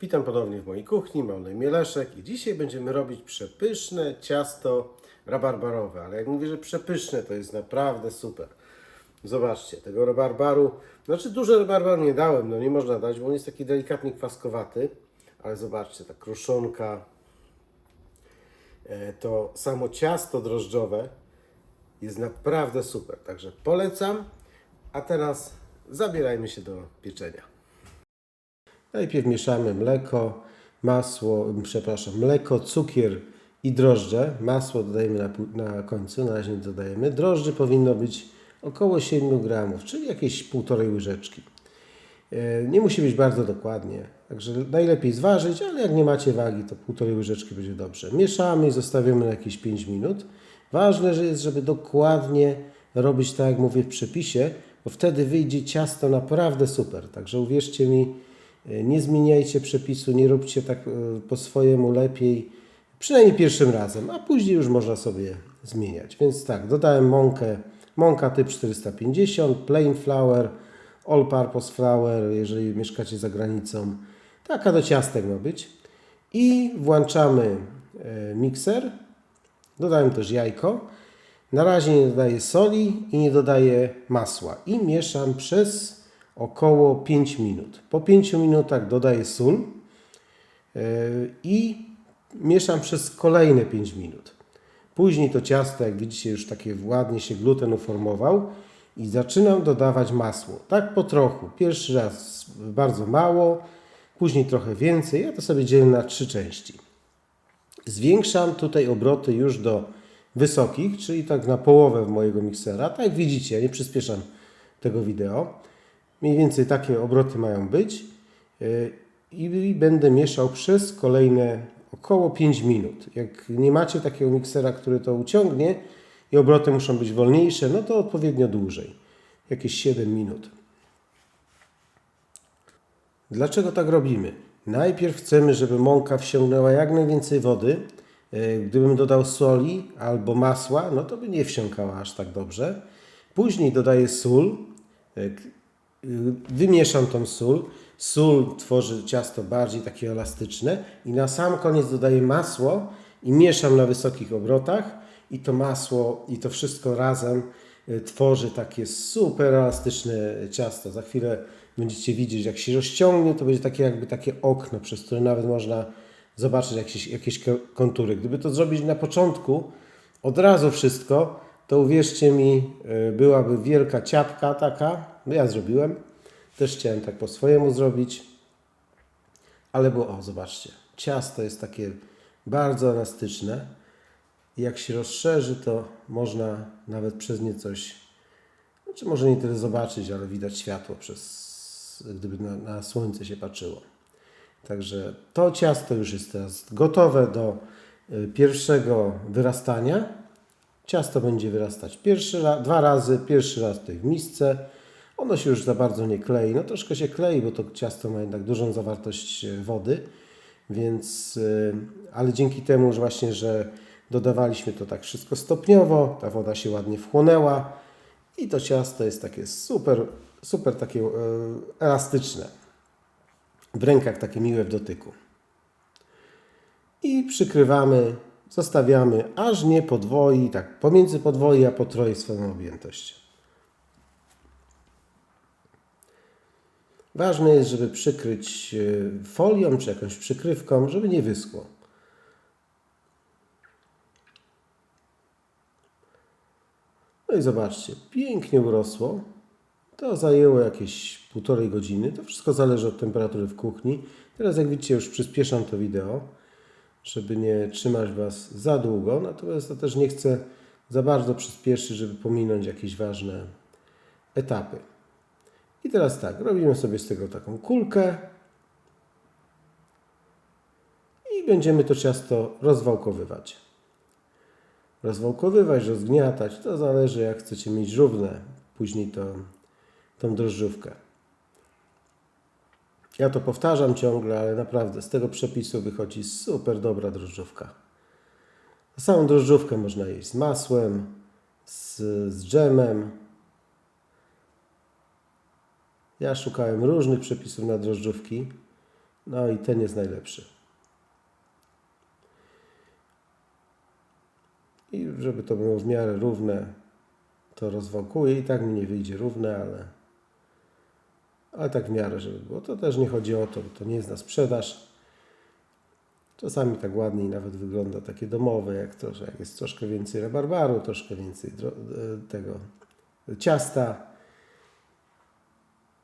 Witam ponownie w mojej kuchni, mam na imię Leszek i dzisiaj będziemy robić przepyszne ciasto rabarbarowe, ale jak mówię, że przepyszne, to jest naprawdę super. Zobaczcie, tego rabarbaru, znaczy dużo rabarbaru nie dałem, no nie można dać, bo on jest taki delikatnie kwaskowaty, ale zobaczcie, ta kruszonka, to samo ciasto drożdżowe jest naprawdę super, także polecam, a teraz zabierajmy się do pieczenia. Najpierw mieszamy mleko, mleko, cukier i drożdże. Masło dodajemy na końcu, na razie nie dodajemy. Drożdży powinno być około 7 gramów, czyli jakieś 1,5 łyżeczki. Nie musi być bardzo dokładnie, także najlepiej zważyć, ale jak nie macie wagi, to 1,5 łyżeczki będzie dobrze. Mieszamy i zostawiamy na jakieś 5 minut. Ważne jest, żeby dokładnie robić tak, jak mówię w przepisie, bo wtedy wyjdzie ciasto naprawdę super. Także uwierzcie mi, nie zmieniajcie przepisu, nie róbcie tak po swojemu, lepiej, przynajmniej pierwszym razem, a później już można sobie zmieniać. Więc tak, dodałem mąka typ 450, plain flour, all purpose flour, jeżeli mieszkacie za granicą, taka do ciastek ma być. I włączamy mikser, dodałem też jajko. Na razie nie dodaję soli i nie dodaję masła i mieszam przez około 5 minut. Po 5 minutach dodaję sól i mieszam przez kolejne 5 minut. Później to ciasto, jak widzicie, już takie ładnie się gluten uformował i zaczynam dodawać masło. Tak po trochu. Pierwszy raz bardzo mało, później trochę więcej. Ja to sobie dzielę na 3 części. Zwiększam tutaj obroty już do wysokich, czyli tak na połowę mojego miksera. Tak jak widzicie, ja nie przyspieszam tego wideo. Mniej więcej takie obroty mają być i będę mieszał przez kolejne około 5 minut. Jak nie macie takiego miksera, który to uciągnie i obroty muszą być wolniejsze, no to odpowiednio dłużej. Jakieś 7 minut. Dlaczego tak robimy? Najpierw chcemy, żeby mąka wsiągnęła jak najwięcej wody. Gdybym dodał soli albo masła, no to by nie wsiąkała aż tak dobrze. Później dodaję sól. Wymieszam tą sól. Sól tworzy ciasto bardziej takie elastyczne i na sam koniec dodaję masło i mieszam na wysokich obrotach i to masło i to wszystko razem tworzy takie super elastyczne ciasto. Za chwilę będziecie widzieć, jak się rozciągnie, to będzie takie jakby takie okno, przez które nawet można zobaczyć jakieś kontury. Gdyby to zrobić na początku, od razu wszystko, to uwierzcie mi, byłaby wielka ciapka taka. No ja zrobiłem. Też chciałem tak po swojemu zrobić. Ale było, o zobaczcie, ciasto jest takie bardzo elastyczne. I jak się rozszerzy, to można nawet przez nie coś, znaczy może nie tyle zobaczyć, ale widać światło gdyby na słońce się patrzyło. Także to ciasto już jest teraz gotowe do pierwszego wyrastania. Ciasto będzie wyrastać dwa razy. Pierwszy raz tutaj w misce. Ono się już za bardzo nie klei. No troszkę się klei, bo to ciasto ma jednak dużą zawartość wody. Więc, ale dzięki temu, że dodawaliśmy to tak wszystko stopniowo, ta woda się ładnie wchłonęła i to ciasto jest takie super takie elastyczne. W rękach takie miłe w dotyku. I przykrywamy, zostawiamy, aż nie podwoi, tak pomiędzy podwoi a potroi swoją objętość. Ważne jest, żeby przykryć folią czy jakąś przykrywką, żeby nie wyschło. No i zobaczcie, pięknie urosło. To zajęło jakieś 1,5 godziny. To wszystko zależy od temperatury w kuchni. Teraz jak widzicie, już przyspieszam to wideo, żeby nie trzymać Was za długo. Natomiast ja też nie chcę za bardzo przyspieszyć, żeby pominąć jakieś ważne etapy. I teraz tak, robimy sobie z tego taką kulkę i będziemy to ciasto rozwałkowywać. Rozgniatać, to zależy jak chcecie mieć równe później tą drożdżówkę. Ja to powtarzam ciągle, ale naprawdę z tego przepisu wychodzi super dobra drożdżówka. Samą drożdżówkę można jeść z masłem, z dżemem. Ja szukałem różnych przepisów na drożdżówki. No i ten jest najlepszy. I żeby to było w miarę równe, to rozwałkuję. I tak mi nie wyjdzie równe, ale tak w miarę, żeby było. To też nie chodzi o to, bo to nie jest na sprzedaż. Czasami tak ładniej nawet wygląda takie domowe, jak jest troszkę więcej rabarbaru, troszkę więcej tego ciasta.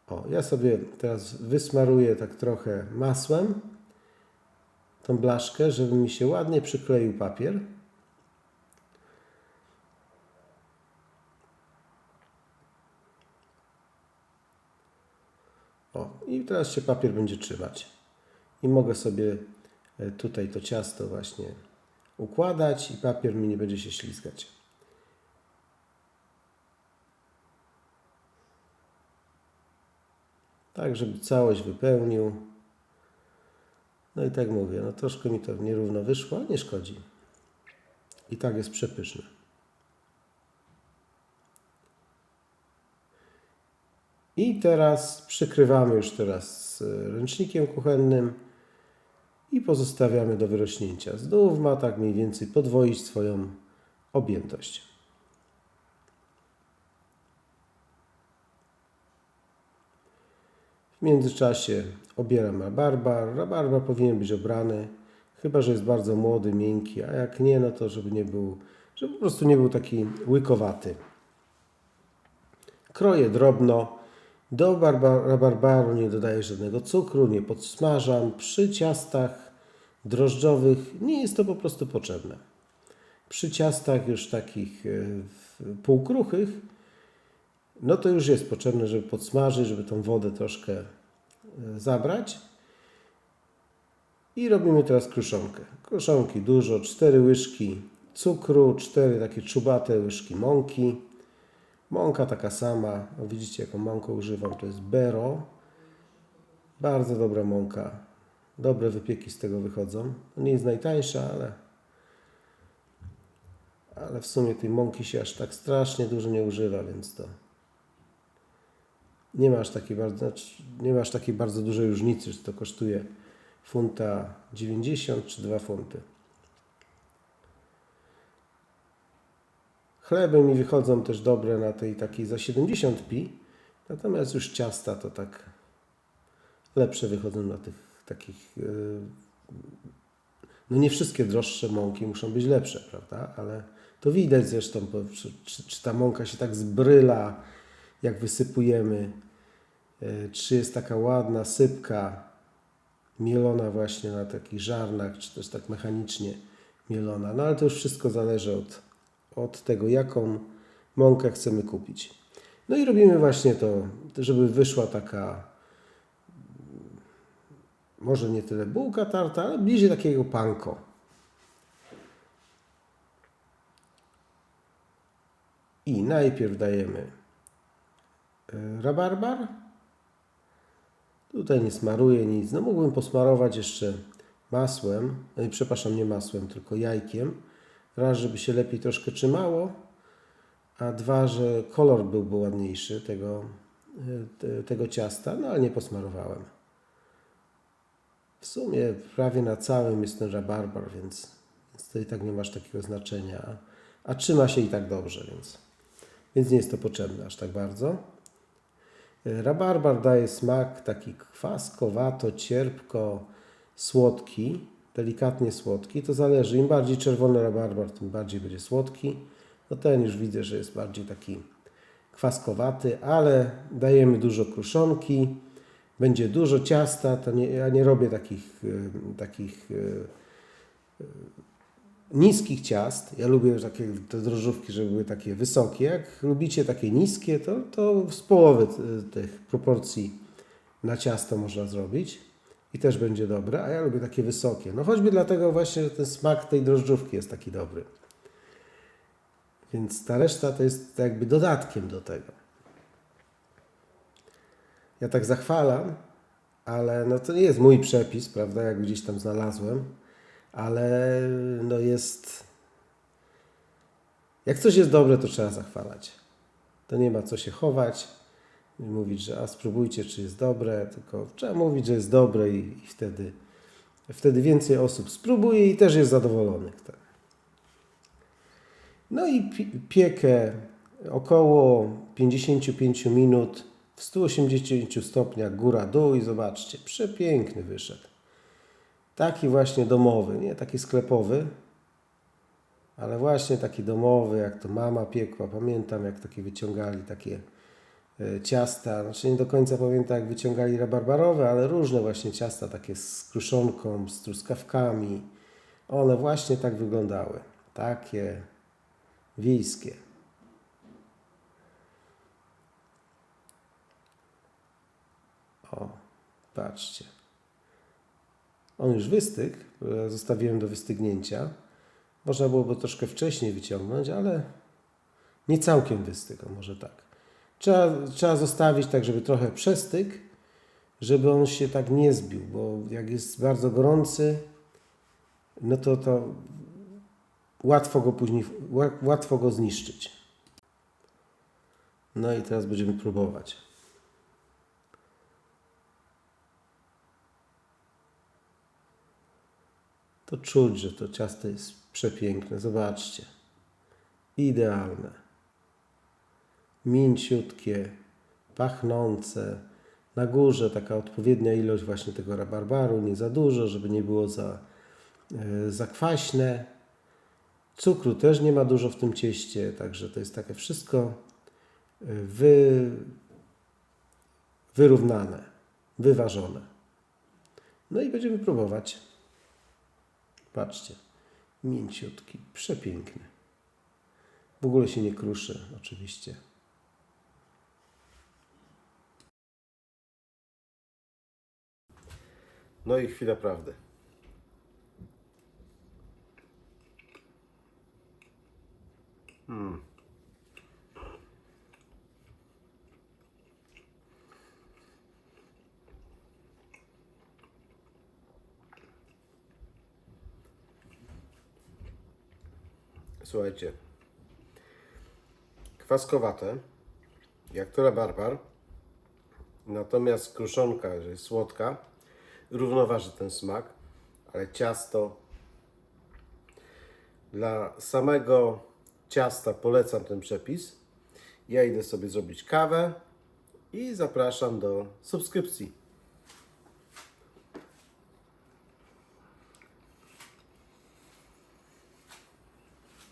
O, ja sobie teraz wysmaruję tak trochę masłem tą blaszkę, żeby mi się ładnie przykleił papier. O, i teraz się papier będzie trzymać. I mogę sobie tutaj to ciasto właśnie układać i papier mi nie będzie się ślizgać. Tak, żeby całość wypełnił. No i tak mówię, no troszkę mi to nierówno wyszło, ale nie szkodzi. I tak jest przepyszne. I teraz przykrywamy już teraz ręcznikiem kuchennym i pozostawiamy do wyrośnięcia. Znów ma tak mniej więcej podwoić swoją objętość. W międzyczasie obieram rabarbar. Rabarbar powinien być obrany, chyba że jest bardzo młody, miękki, a jak nie, no to żeby po prostu nie był taki łykowaty. Kroję drobno. Do rabarbaru nie dodaję żadnego cukru, nie podsmażam. Przy ciastach drożdżowych nie jest to po prostu potrzebne. Przy ciastach już takich półkruchych, no to już jest potrzebne, żeby podsmażyć, żeby tą wodę troszkę zabrać. I robimy teraz kruszonkę. Kruszonki dużo, 4 łyżki cukru, 4 takie czubate łyżki mąki. Mąka taka sama, no widzicie jaką mąkę używam, to jest Bero. Bardzo dobra mąka. Dobre wypieki z tego wychodzą. To nie jest najtańsza, ale w sumie tej mąki się aż tak strasznie dużo nie używa, więc to nie ma aż takiej bardzo dużej różnicy, czy to kosztuje funta 90 czy 2 funty. Chleby mi wychodzą też dobre na tej takiej za 70 pi, natomiast już ciasta to tak lepsze wychodzą na tych takich. No nie wszystkie droższe mąki muszą być lepsze, prawda? Ale to widać zresztą, czy ta mąka się tak zbryla, jak wysypujemy, czy jest taka ładna sypka mielona właśnie na takich żarnach, czy też tak mechanicznie mielona. No ale to już wszystko zależy od tego, jaką mąkę chcemy kupić. No i robimy właśnie to, żeby wyszła taka, może nie tyle bułka tarta, ale bliżej takiego panko. I najpierw dajemy rabarbar. Tutaj nie smaruję nic. No mógłbym posmarować jeszcze masłem, przepraszam, nie masłem, tylko jajkiem. Raz, żeby się lepiej troszkę trzymało, a dwa, że kolor byłby ładniejszy tego ciasta, no ale nie posmarowałem. W sumie prawie na całym jest ten rabarbar, więc to i tak nie masz takiego znaczenia, a trzyma się i tak dobrze, więc nie jest to potrzebne aż tak bardzo. Rabarbar daje smak taki kwaskowato, cierpko, słodki, delikatnie słodki. To zależy, im bardziej czerwony rabarbar, tym bardziej będzie słodki. No ten już widzę, że jest bardziej taki kwaskowaty, ale dajemy dużo kruszonki, będzie dużo ciasta. Ja nie robię takich niskich ciast. Ja lubię te drożdżówki, żeby były takie wysokie. Jak lubicie takie niskie, to z połowy tych proporcji na ciasto można zrobić i też będzie dobre, a ja lubię takie wysokie. No choćby dlatego właśnie, że ten smak tej drożdżówki jest taki dobry. Więc ta reszta to jest jakby dodatkiem do tego. Ja tak zachwalam, ale no to nie jest mój przepis, prawda, jak gdzieś tam znalazłem, ale no jest... Jak coś jest dobre, to trzeba zachwalać. To nie ma co się chować. Nie mówić, że a spróbujcie, czy jest dobre, tylko trzeba mówić, że jest dobre i wtedy więcej osób spróbuje i też jest zadowolonych. Tak. No i piekę około 55 minut w 180 stopniach góra-dół i zobaczcie, przepiękny wyszedł. Taki właśnie domowy, nie taki sklepowy, ale właśnie taki domowy, jak to mama piekła. Pamiętam, jak takie wyciągali takie ciasta. Znaczy nie do końca pamiętam, jak wyciągali rabarbarowe, ale różne właśnie ciasta, takie z kruszonką, z truskawkami. One właśnie tak wyglądały. Takie wiejskie. O, patrzcie. On już wystygł, zostawiłem do wystygnięcia. Można byłoby troszkę wcześniej wyciągnąć, ale nie całkiem wystygł, może tak. Trzeba zostawić tak, żeby trochę przestygł, żeby on się tak nie zbił, bo jak jest bardzo gorący, no to łatwo go zniszczyć. No i teraz będziemy próbować. To czuć, że to ciasto jest przepiękne. Zobaczcie. Idealne. Mięciutkie, pachnące. Na górze taka odpowiednia ilość właśnie tego rabarbaru, nie za dużo, żeby nie było za kwaśne. Cukru też nie ma dużo w tym cieście, także to jest takie wszystko wyrównane, wyważone. No i będziemy próbować. Patrzcie, mięciutki, przepiękny. W ogóle się nie kruszy, oczywiście. No i chwila prawdy. Słuchajcie, kwaskowate, jak to rabarbar, natomiast kruszonka, że jest słodka, równoważy ten smak, ale ciasto, dla samego ciasta polecam ten przepis. Ja idę sobie zrobić kawę i zapraszam do subskrypcji.